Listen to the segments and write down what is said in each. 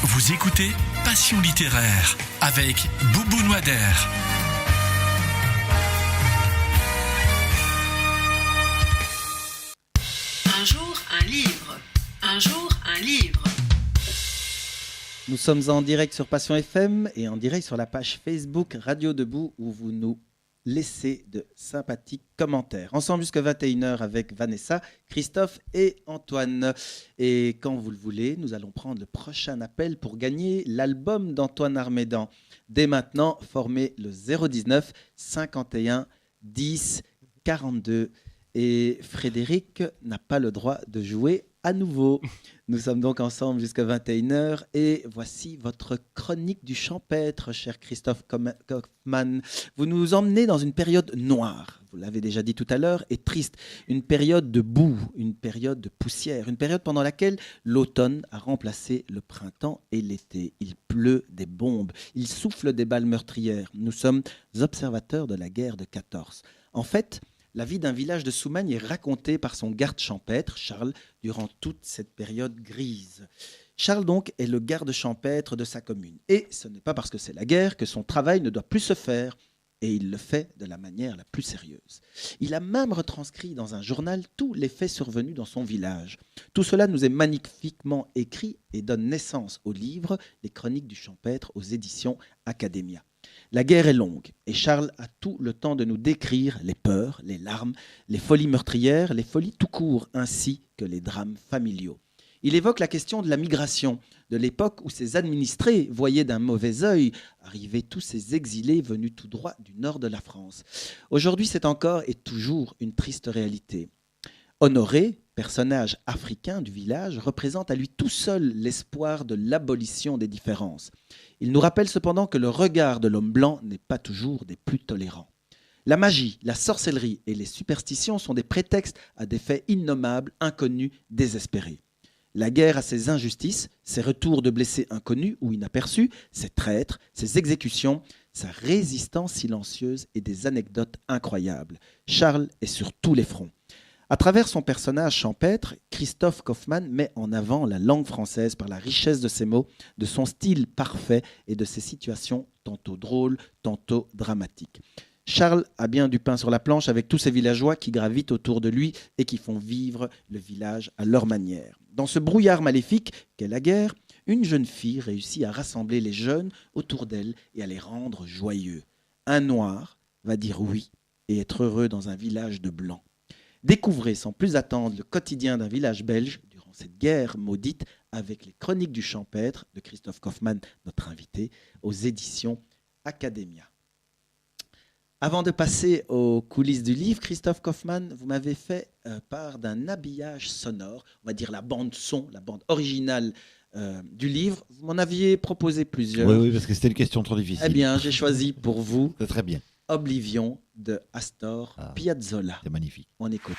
Vous écoutez Passion littéraire avec Boubou Noader. Un jour, un livre. Un jour, un livre. Nous sommes en direct sur Passion FM et en direct sur la page Facebook Radio Debout où vous nous laissez de sympathiques commentaires. Ensemble jusqu'à 21h avec Vanessa, Christophe et Antoine. Et quand vous le voulez, nous allons prendre le prochain appel pour gagner l'album d'Antoine Armédan. Dès maintenant, formez le 019 51 10 42. Et Frédéric n'a pas le droit de jouer à nouveau. Nous sommes donc ensemble jusqu'à 21h et voici votre chronique du champêtre, cher Christophe Kaufmann. Vous nous emmenez dans une période noire, vous l'avez déjà dit tout à l'heure, et triste. Une période de boue, une période de poussière, une période pendant laquelle l'automne a remplacé le printemps et l'été. Il pleut des bombes, il souffle des balles meurtrières. Nous sommes observateurs de la guerre de 14. En fait, la vie d'un village de Soumagne est racontée par son garde champêtre, Charles, durant toute cette période grise. Charles, donc, est le garde champêtre de sa commune. Et ce n'est pas parce que c'est la guerre que son travail ne doit plus se faire. Et il le fait de la manière la plus sérieuse. Il a même retranscrit dans un journal tous les faits survenus dans son village. Tout cela nous est magnifiquement écrit et donne naissance au livre « Les chroniques du champêtre » aux éditions Academia. La guerre est longue et Charles a tout le temps de nous décrire les peurs, les larmes, les folies meurtrières, les folies tout court, ainsi que les drames familiaux. Il évoque la question de la migration, de l'époque où ses administrés voyaient d'un mauvais œil arriver tous ces exilés venus tout droit du nord de la France. Aujourd'hui, c'est encore et toujours une triste réalité. Honoré, personnage africain du village, représente à lui tout seul l'espoir de l'abolition des différences. Il nous rappelle cependant que le regard de l'homme blanc n'est pas toujours des plus tolérants. La magie, la sorcellerie et les superstitions sont des prétextes à des faits innommables, inconnus, désespérés. La guerre a ses injustices, ses retours de blessés inconnus ou inaperçus, ses traîtres, ses exécutions, sa résistance silencieuse et des anecdotes incroyables. Charles est sur tous les fronts. À travers son personnage champêtre, Christophe Kaufmann met en avant la langue française par la richesse de ses mots, de son style parfait et de ses situations tantôt drôles, tantôt dramatiques. Charles a bien du pain sur la planche avec tous ces villageois qui gravitent autour de lui et qui font vivre le village à leur manière. Dans ce brouillard maléfique qu'est la guerre, une jeune fille réussit à rassembler les jeunes autour d'elle et à les rendre joyeux. Un noir va dire oui et être heureux dans un village de blancs. Découvrez sans plus attendre le quotidien d'un village belge durant cette guerre maudite avec les chroniques du champêtre de Christophe Kaufmann, notre invité, aux éditions Academia. Avant de passer aux coulisses du livre, Christophe Kaufmann, vous m'avez fait part d'un habillage sonore, on va dire la bande son, la bande originale du livre. Vous m'en aviez proposé plusieurs. Oui, parce que c'était une question trop difficile. Eh bien, j'ai choisi pour vous C'est très bien. Oblivion de Astor Piazzolla. C'est magnifique. On écoute.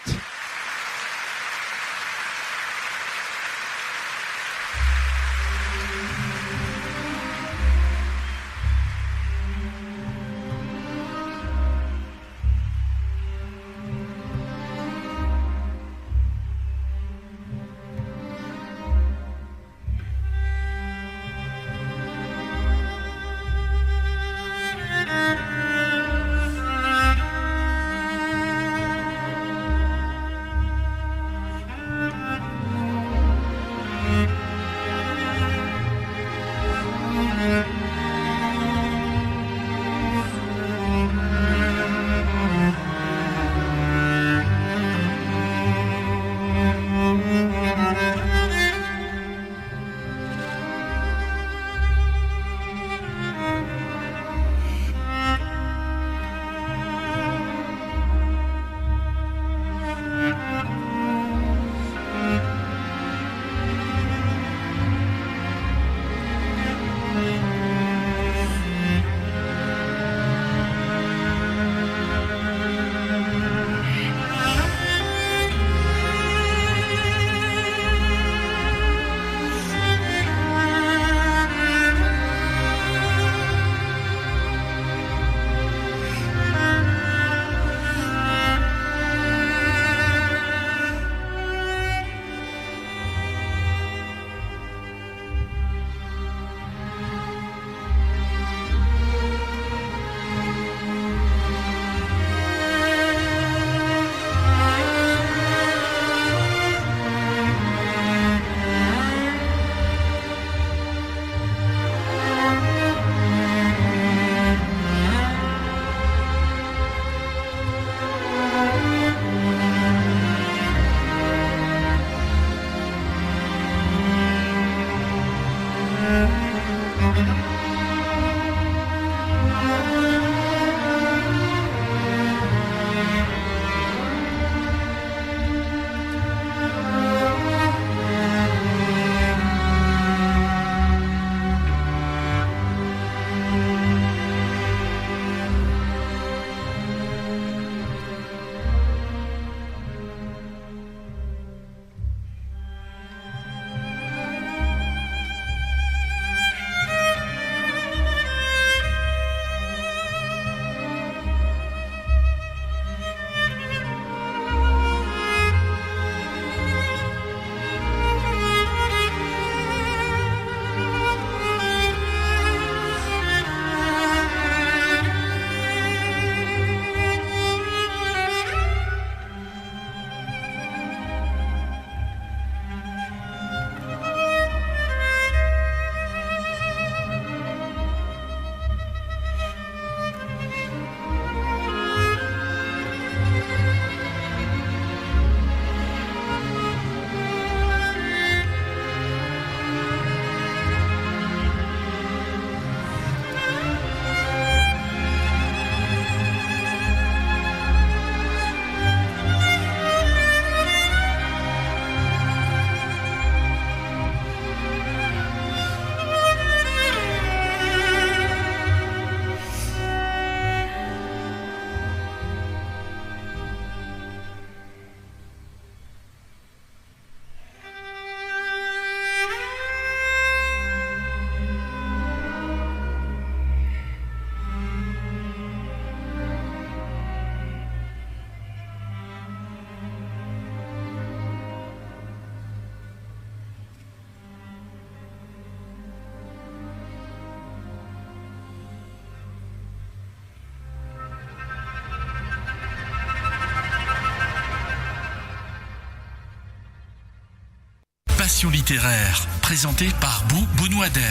Passion littéraire, présentée par Bounouader,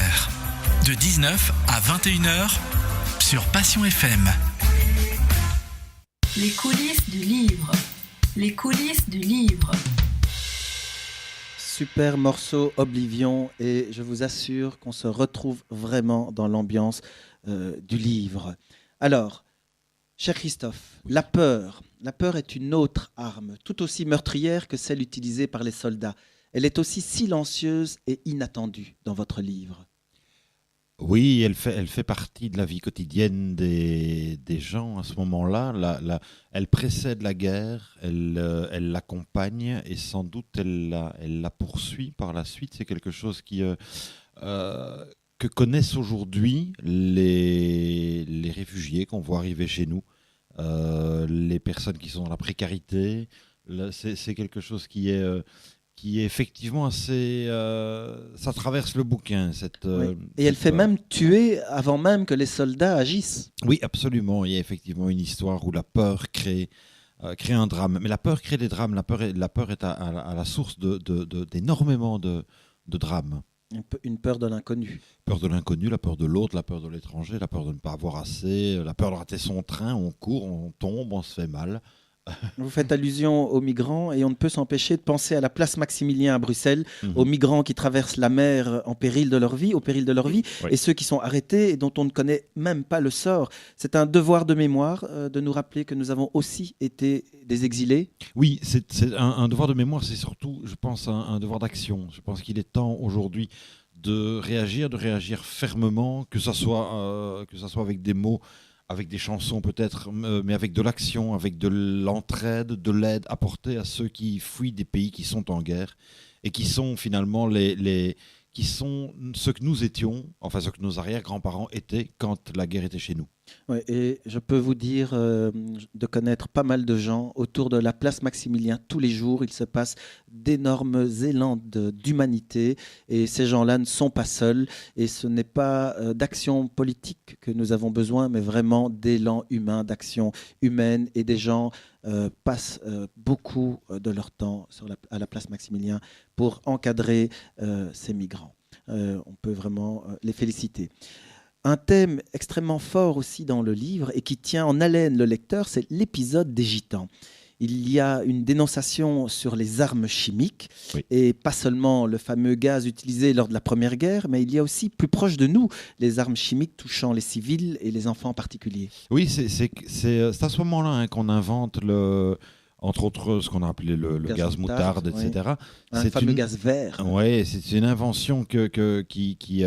de 19 à 21h sur Passion FM. Les coulisses du livre. Les coulisses du livre. Super morceau Oblivion, et je vous assure qu'on se retrouve vraiment dans l'ambiance du livre. Alors, cher Christophe, la peur est une autre arme, tout aussi meurtrière que celle utilisée par les soldats. Elle est aussi silencieuse et inattendue dans votre livre. Oui, elle fait partie de la vie quotidienne des gens à ce moment-là. Elle précède la guerre, elle l'accompagne et sans doute elle la poursuit par la suite. C'est quelque chose que connaissent aujourd'hui les réfugiés qu'on voit arriver chez nous, les personnes qui sont dans la précarité. C'est quelque chose qui est effectivement assez... ça traverse le bouquin. Oui. Et elle fait même tuer avant même que les soldats agissent. Oui, absolument. Il y a effectivement une histoire où la peur crée un drame. Mais la peur crée des drames. La peur est à la source d'énormément de drames. Une peur de l'inconnu. Peur de l'inconnu, la peur de l'autre, la peur de l'étranger, la peur de ne pas avoir assez, la peur de rater son train, on court, on tombe, on se fait mal. Vous faites allusion aux migrants et on ne peut s'empêcher de penser à la place Maximilien à Bruxelles, aux migrants qui traversent la mer au péril de leur vie, oui. Et ceux qui sont arrêtés et dont on ne connaît même pas le sort. C'est un devoir de mémoire de nous rappeler que nous avons aussi été des exilés. Oui, c'est un devoir de mémoire, c'est surtout, je pense, un devoir d'action. Je pense qu'il est temps aujourd'hui de réagir fermement, que ça soit avec des mots, avec des chansons peut-être, mais avec de l'action, avec de l'entraide, de l'aide apportée à ceux qui fuient des pays qui sont en guerre et qui sont finalement qui sont ce que nous étions, enfin ce que nos arrière-grands-parents étaient quand la guerre était chez nous. Ouais, et je peux vous dire de connaître pas mal de gens autour de la place Maximilien. Tous les jours, il se passe d'énormes élans d'humanité et ces gens-là ne sont pas seuls. Et ce n'est pas d'action politique que nous avons besoin, mais vraiment d'élan humain, d'action humaine. Et des gens passent beaucoup de leur temps à la place Maximilien pour encadrer ces migrants. On peut vraiment les féliciter. Un thème extrêmement fort aussi dans le livre et qui tient en haleine le lecteur, c'est l'épisode des Gitans. il y a une dénonciation sur les armes chimiques, Oui. et pas seulement le fameux gaz utilisé lors de la Première Guerre, mais il y a aussi plus proche de nous les armes chimiques touchant les civils et les enfants en particulier. Oui, c'est à ce moment-là qu'on invente entre autres ce qu'on a appelé le gaz moutarde, oui. etc. Un C'est fameux une- gaz vert. Ouais, c'est une invention qui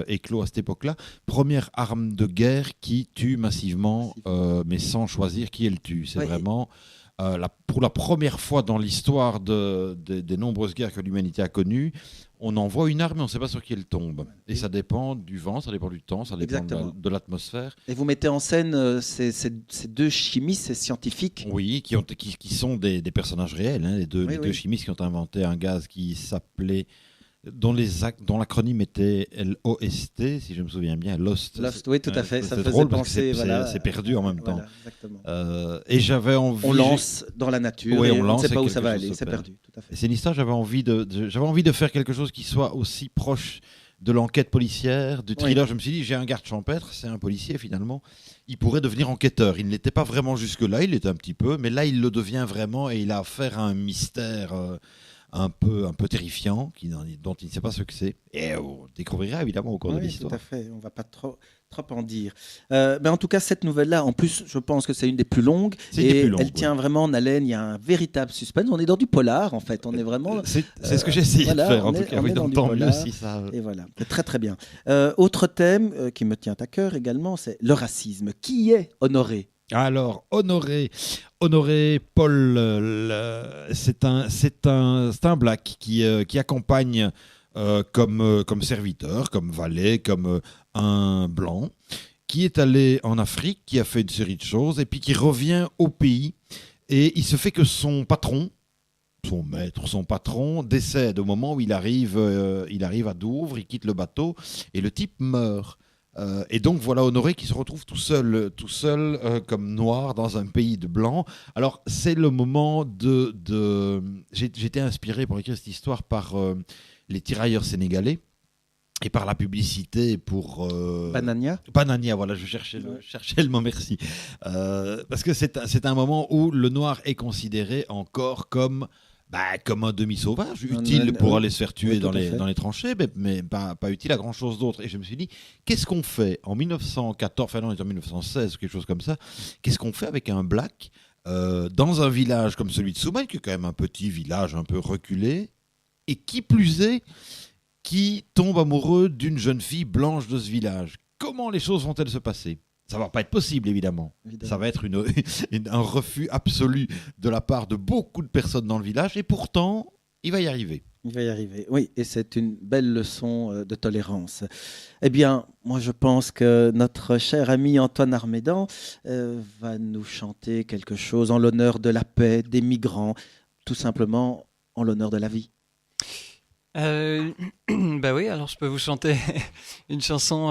éclot à cette époque-là. Première arme de guerre qui tue massivement, mais sans choisir qui elle tue. C'est Ouais. vraiment pour la première fois dans l'histoire des nombreuses guerres que l'humanité a connues, on envoie une arme et on ne sait pas sur qui elle tombe. Et ça dépend du vent, ça dépend du temps, ça dépend Exactement. de l'atmosphère. Et vous mettez en scène ces deux chimistes, ces scientifiques. Oui, qui sont des personnages réels, hein, les deux chimistes qui ont inventé un gaz qui s'appelait, dont l'acronyme était LOST, si je me souviens bien, Lost. Lost, oui, tout à fait. Ça C'est faisait drôle parce que penser, voilà, c'est perdu en même temps. Voilà, exactement. Et j'avais envie. On lance dans la nature, Oui, et on on ne lance sait pas et où ça va quelque chose aller, se c'est perd. perdu, tout à fait. Et c'est une histoire, j'avais envie de faire quelque chose qui soit aussi proche de l'enquête policière, du thriller. Oui. Je me suis dit, j'ai un garde champêtre, c'est un policier finalement, il pourrait devenir enquêteur. Il ne l'était pas vraiment jusque-là, il l'était un petit peu, mais là il le devient vraiment et il a affaire à un mystère un peu terrifiant dont il ne sait pas ce que c'est. Et on découvrira évidemment au cours de Oui, l'histoire. tout à fait. On ne va pas trop en dire. Mais en tout cas, cette nouvelle-là, en plus, je pense que c'est une des plus longues. C'est une des Et plus longues, elle tient vraiment en haleine. Il y a un véritable suspense. On est dans du polar, en fait. On est vraiment. C'est ce que j'ai essayé voilà, de faire, en on tout est- cas. on Oui, est dans donc du tant mieux polar. si ça. Et voilà, c'est très très bien. Autre thème qui me tient à cœur également, c'est le racisme. Qui est Honoré? Alors, Honoré Paul, c'est un black qui accompagne comme serviteur, comme valet, comme un blanc, qui est allé en Afrique, qui a fait une série de choses, et puis qui revient au pays. Et il se fait que son patron, son maître, son patron, décède au moment où il arrive à Douvres, il quitte le bateau, et le type meurt. Et donc voilà Honoré qui se retrouve tout seul comme noir dans un pays de blancs. Alors c'est le moment j'ai été inspiré pour écrire cette histoire par les tirailleurs sénégalais et par la publicité pour Banania, voilà, je cherchais le mot, merci. Parce que c'est un moment où le noir est considéré encore comme un demi-sauvage, utile pour aller se faire tuer dans les tranchées, mais pas utile à grand-chose d'autre. Et je me suis dit, qu'est-ce qu'on fait en 1914, enfin non, en 1916, quelque chose comme ça, qu'est-ce qu'on fait avec un black dans un village comme celui de Soumagne, qui est quand même un petit village un peu reculé, et qui plus est, qui tombe amoureux d'une jeune fille blanche de ce village. Comment les choses vont-elles se passer ? Ça va pas être possible, évidemment. Ça va être un refus absolu de la part de beaucoup de personnes dans le village, et pourtant, il va y arriver. Il va y arriver, oui, et c'est une belle leçon de tolérance. Eh bien, moi je pense que notre cher ami Antoine Armédan va nous chanter quelque chose en l'honneur de la paix, des migrants, tout simplement en l'honneur de la vie. Bah oui, alors je peux vous chanter une chanson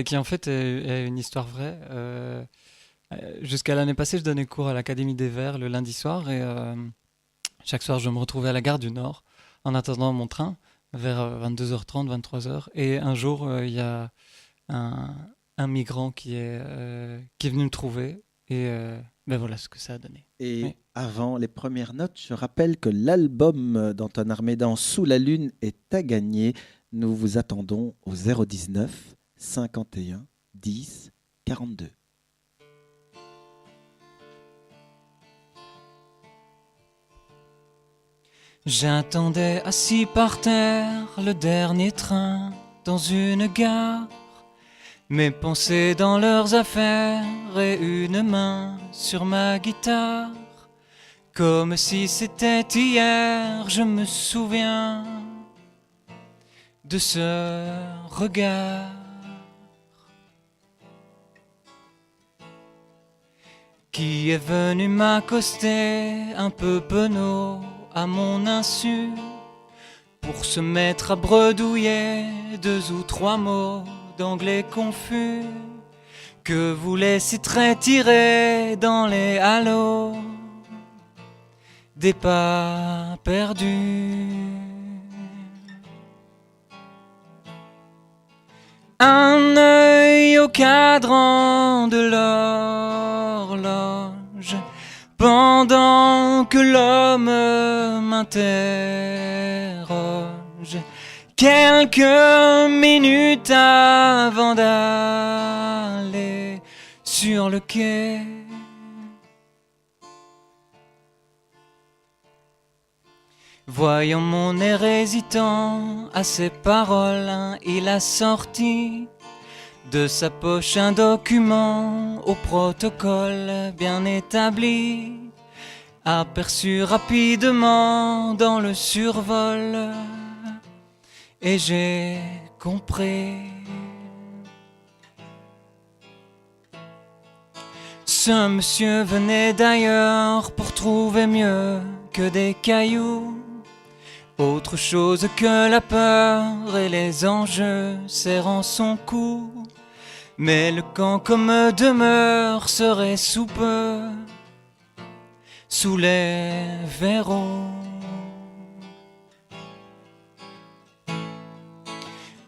qui en fait est une histoire vraie. Jusqu'à l'année passée, je donnais cours à l'Académie des Verts le lundi soir et chaque soir je me retrouvais à la gare du Nord en attendant mon train vers 22h30, 23h. Et un jour, il y a un migrant qui est venu me trouver et voilà ce que ça a donné. Et oui. Avant les premières notes, je rappelle que l'album d'Antoine Armédan, Sous la Lune, est à gagner. Nous vous attendons au 019 51 10 42. J'attendais assis par terre le dernier train dans une gare, mes pensées dans leurs affaires et une main sur ma guitare. Comme si c'était hier, je me souviens de ce regard. Qui est venu m'accoster un peu penaud à mon insu, pour se mettre à bredouiller 2 ou 3 mots d'anglais confus, que vous laissez très tirer dans les halos des pas perdus. Un œil au cadran de l'horloge m'interroge quelques minutes avant d'aller sur le quai. Voyant mon air hésitant à ces paroles, il a sorti de sa poche un document au protocole bien établi, aperçu rapidement dans le survol, et j'ai compris. Ce monsieur venait d'ailleurs pour trouver mieux que des cailloux, autre chose que la peur et les enjeux serrant son cou. Mais le camp comme demeure serait sous peu sous les verrous.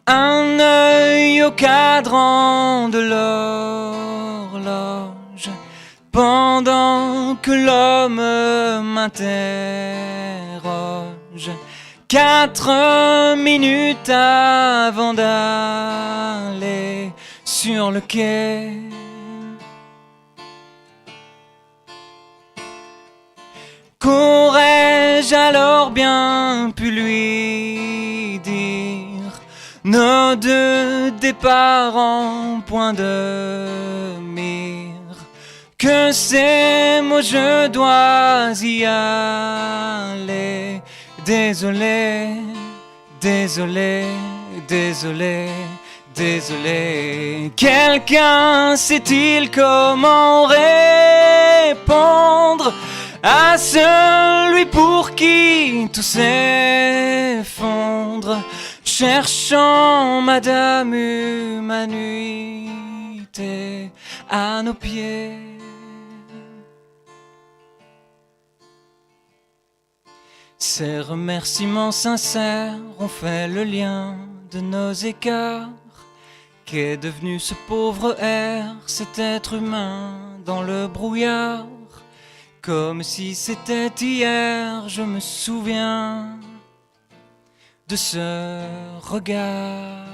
Un œil au cadran de l'horloge pendant que l'homme m'interroge. 4 minutes avant d'aller sur le quai. Qu'aurais-je alors bien pu lui dire? Nos deux départs en point de mire. Que ces mots je dois y aller. Désolé, désolé, désolé, désolé. Quelqu'un sait-il comment répondre à celui pour qui tout s'effondre, cherchant Madame Humanité à nos pieds? Ces remerciements sincères ont fait le lien de nos écarts. Qu'est devenu ce pauvre air, cet être humain dans le brouillard? Comme si c'était hier, je me souviens de ce regard.